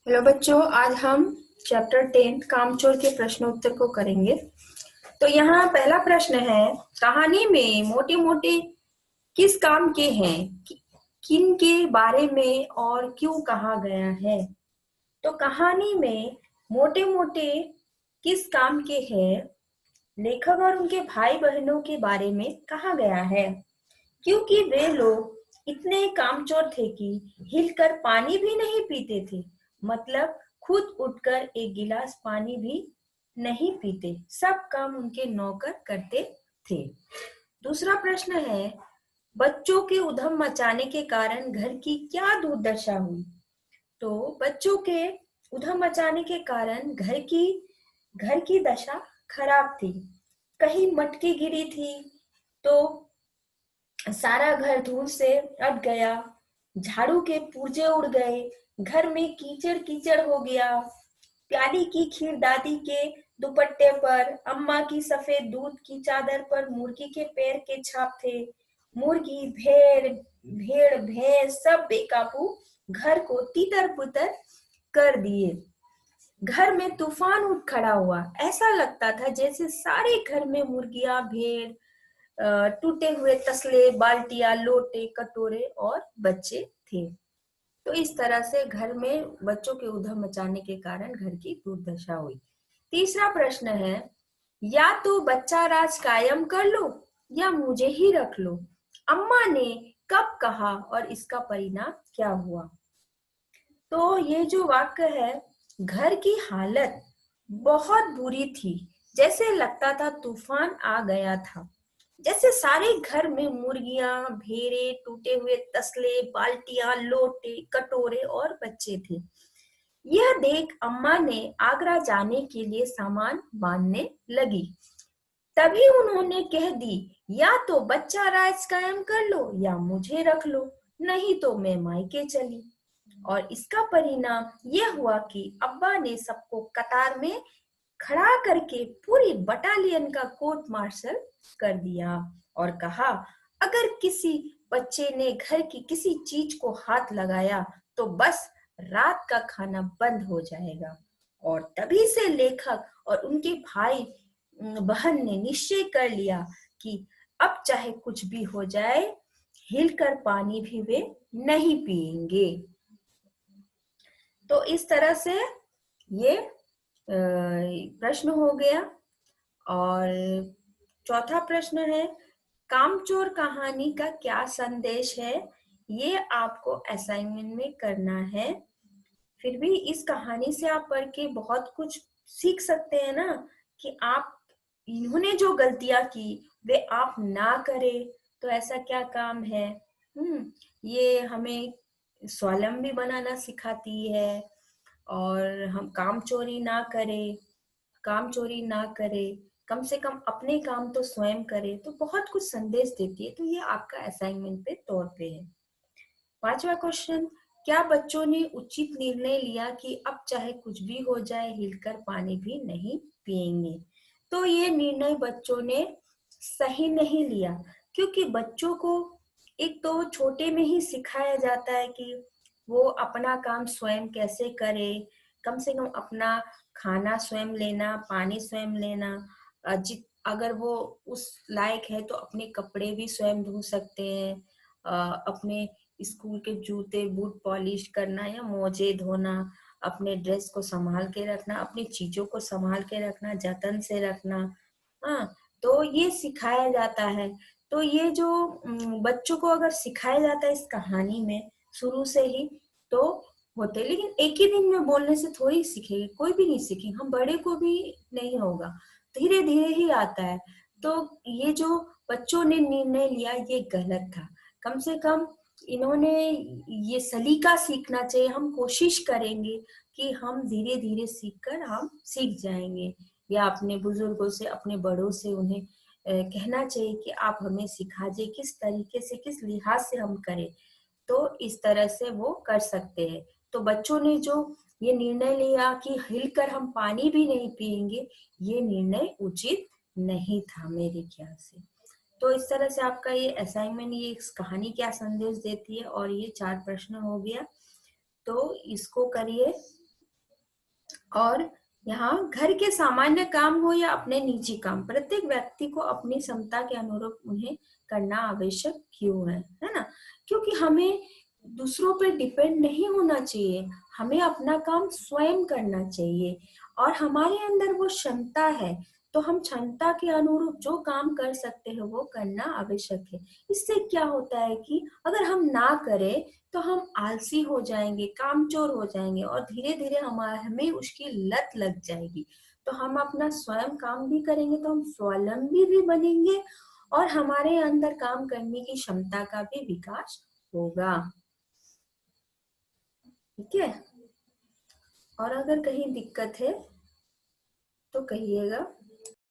Hello बच्चों, आज हम चैप्टर 10 कामचोर के प्रश्नोत्तर को करेंगे। तो यहाँ पहला प्रश्न है, कहानी में मोटे मोटे किस काम के हैं, किन के बारे में और क्यों कहा गया है। तो कहानी में मोटे मोटे किस काम के हैं, लेखक और उनके भाई बहनों के बारे में कहा गया है, क्योंकि वे लोग इतने कामचोर थे कि हिलकर पानी भी नहीं पीते थे। मतलब खुद उठकर एक गिलास पानी भी नहीं पीते, सब काम उनके नौकर करते थे। दूसरा प्रश्न है, बच्चों के उधम मचाने के कारण घर की क्या दुर्दशा हुई। तो बच्चों के उधम मचाने के कारण घर की दशा खराब थी। कहीं मटकी गिरी थी तो सारा घर धूल से अट गया, झाड़ू के पुर्जे उड़ गए, घर में कीचड़ कीचड़ हो गया। प्याली की खीर दादी के दुपट्टे पर, अम्मा की सफेद दूध की चादर पर मुर्गी के पैर के छाप थे। मुर्गी, भेड़ भैंस सब बेकाबू घर को तीतर पुतर कर दिए। घर में तूफान उठ खड़ा हुआ। ऐसा लगता था जैसे सारे घर में मुर्गियां, भेड़, टूटे हुए तसले, बाल्टियां, लोटे, कटोरे और बच्चे थे। तो इस तरह से घर में बच्चों के उधम मचाने के कारण घर की दुर्दशा हुई। तीसरा प्रश्न है, या तो बच्चा राज कायम कर लो या मुझे ही रख लो। अम्मा ने कब कहा और इसका परिणाम क्या हुआ। तो ये जो वाक्य है, घर की हालत बहुत बुरी थी। जैसे लगता था तूफान आ गया था। जैसे सारे घर में मुर्गियां, भेड़े, टूटे हुए तसले, बाल्टियां, लोटे, कटोरे और बच्चे थे। यह देख अम्मा ने आगरा जाने के लिए सामान बांधने लगी। तभी उन्होंने कह दी, या तो बच्चा राज कायम कर लो या मुझे रख लो, नहीं तो मैं मायके चली। और इसका परिणाम यह हुआ कि अब्बा ने सबको कतार में खड़ा करके पूरी बटालियन का कोर्ट मार्शल कर दिया और कहा, अगर किसी बच्चे ने घर की किसी चीज को हाथ लगाया तो बस रात का खाना बंद हो जाएगा। और तभी से लेखक और उनके भाई बहन ने निश्चय कर लिया कि अब चाहे कुछ भी हो जाए, हिलकर पानी भी वे नहीं पिएंगे। तो इस तरह से ये प्रश्न हो गया। और चौथा प्रश्न है, कामचोर कहानी का क्या संदेश है, ये आपको असाइनमेंट में करना है। फिर भी इस कहानी से आप पढ़ के बहुत कुछ सीख सकते हैं ना, कि आप इन्होंने जो गलतियां की वे आप ना करें। तो ऐसा क्या काम है। ये हमें स्वावलंबी बनाना सिखाती है। और हम काम चोरी ना करें, कम से कम अपने काम तो स्वयं करें। तो बहुत कुछ संदेश देती है। तो ये आपका असाइनमेंट पे तौर पे है। पांचवा क्वेश्चन, क्या बच्चों ने उचित निर्णय लिया कि अब चाहे कुछ भी हो जाए हिलकर पानी भी नहीं पिएंगे। तो ये निर्णय बच्चों ने सही नहीं लिया, क्योंकि बच्चों को एक तो छोटे में ही सिखाया जाता है कि वो अपना काम स्वयं कैसे करे। कम से कम अपना खाना स्वयं लेना, पानी स्वयं लेना। अगर वो उस लायक है तो अपने कपड़े भी स्वयं धो सकते हैं। अपने स्कूल के जूते बूट पॉलिश करना या मोजे धोना, अपने ड्रेस को संभाल के रखना, अपनी चीजों को संभाल के रखना, जतन से रखना। हाँ, तो ये सिखाया जाता है। तो ये जो बच्चों को अगर सिखाया जाता है इस कहानी में शुरू से ही, तो होते। लेकिन एक ही दिन में बोलने से थोड़ी सीखेगी, कोई भी नहीं सीखेगी, हम बड़े को भी नहीं होगा, धीरे धीरे ही आता है। तो ये जो बच्चों ने निर्णय लिया ये गलत था। कम से कम इन्होंने ये सलीका सीखना चाहिए। हम कोशिश करेंगे कि हम धीरे धीरे सीखकर हम सीख जाएंगे, या अपने बुजुर्गों से, अपने बड़ों से उन्हें कहना चाहिए कि आप हमें सिखा दे किस तरीके से, किस लिहाज से हम करें। तो इस तरह से वो कर सकते हैं। तो बच्चों ने जो ये निर्णय लिया कि हिलकर हम पानी भी नहीं पिएंगे, ये निर्णय उचित नहीं था मेरे ख्याल से। तो इस तरह से आपका ये असाइनमेंट, ये इस कहानी क्या संदेश देती है, और ये 4 प्रश्न हो गया। तो इसको करिए और यहाँ घर के सामान्य काम हो या अपने निजी काम, प्रत्येक व्यक्ति को अपनी क्षमता के अनुरूप उन्हें करना आवश्यक क्यों है ना? क्योंकि हमें दूसरों पर डिपेंड नहीं होना चाहिए, हमें अपना काम स्वयं करना चाहिए और हमारे अंदर वो क्षमता है, तो हम क्षमता के अनुरूप जो काम कर सकते हैं वो करना आवश्यक है। इससे क्या होता है कि अगर हम ना करें तो हम आलसी हो जाएंगे, कामचोर हो जाएंगे और धीरे धीरे हमें उसकी लत लग जाएगी। तो हम अपना स्वयं काम भी करेंगे तो हम स्वावलंबी भी बनेंगे और हमारे अंदर काम करने की क्षमता का भी विकास होगा। ठीक है, और अगर कहीं दिक्कत है तो कहिएगा।